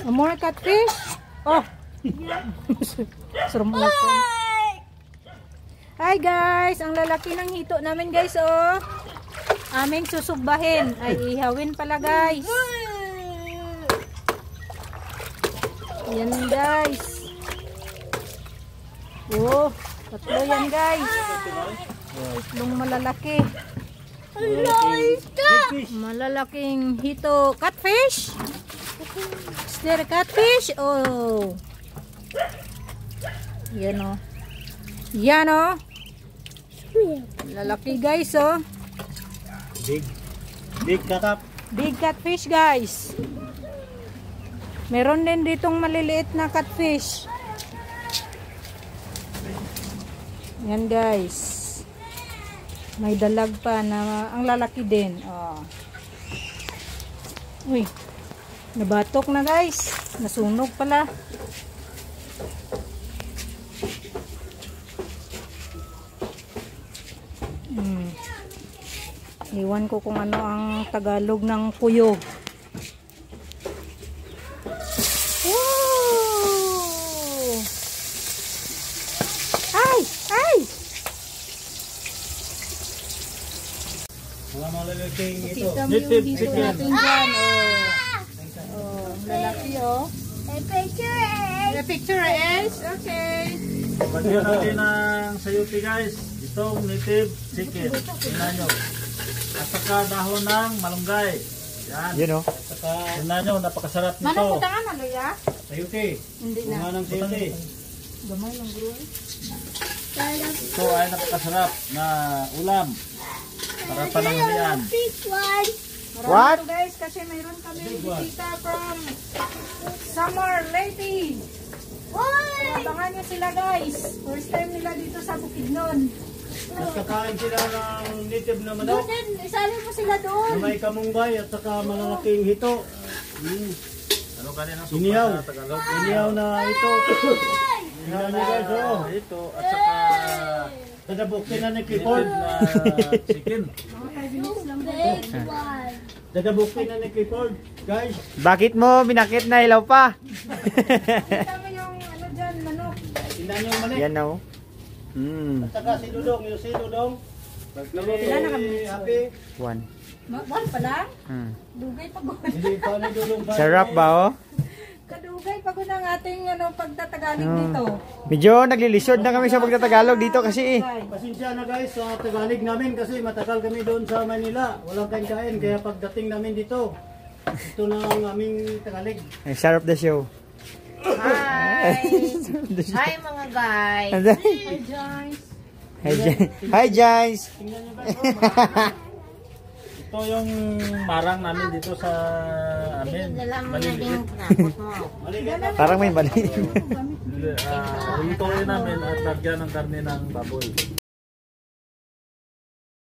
More catfish? Oh. Surmukan. Hi guys, ang lalaki ng hito namin guys, oh. Aming susugbahin. Ay, ihawin pala guys. Yan guys. Oh, tatlo yan guys. Tatlong malalaki. Malalaking hito. Catfish? Is there a catfish? Oh. Yan o. Yan o. Lalaki guys oh. Big catap. Big catfish guys. Meron din ditong maliliit na catfish. Yan guys. May dalag pa na ang lalaki din. Oh. Uy. Nabatok na guys. Nasunog pala. Iwan ko kung ano ang Tagalog ng puyo. Woo! Ay! Ay! Mga malalaking ito. Kita mo yung dito natin dyan. Oh, lalaki oh. The picture is? Okay. Bagyan natin ng sayuti guys. Itong native chicken. Tingnan nyo. At saka dahon ng malunggay. Yan. Yun o. Saka tingnan nyo, napakasarap nito. Manang kutangan ano ya? Sayuti. Hindi na. Bunga ng sayuti. Gamay lang bro. Ito ay napakasarap na ulam. Para pananghalian. What? Marami guys kasi mayroon kami bisita from Summer Lady. Abangan nyo sila guys. First time nila dito sa Bukidnon. At kakain sila ng native na manok. Doon, isali mo sila doon. Na may kamungbay at saka malalaking hito. Ano kanina Inihaw. sa Tagalog? Inihaw na ito. Inihaw na guys, oh. Ito at saka Dadabukin na ni Clifford. chicken. Dadabukin na ni Clifford. Guys. Bakit mo binakit na ilaw pa? Kita mo yung ano dyan, manok. Tingnan nyo yung manik. Yan o. At saka si Dudong. Yung si Dudong. Ilan na kami? Happy. One. One pa lang? Dugay pa gud. Hindi pa ni Dudong. Sarap ba o? Kadugay pa gud ang ating ano, pagtatagalog dito. Medyo naglilisod na kami sa pagtatagalog dito kasi eh. Pasensya na guys sa Tagalog namin kasi matagal kami doon sa Manila. Walang kain-kain. Kaya pagdating namin dito, ito na ang aming Tagalog. Sarap the show. Hi! Hi mga guys! Hi Guys, Hi guys! Tingnan nyo guys. Ito yung marang namin dito sa amin. Dala mo na din napot mo. Parang may mali. Lutuin namin at lagyan ng karne ng baboy.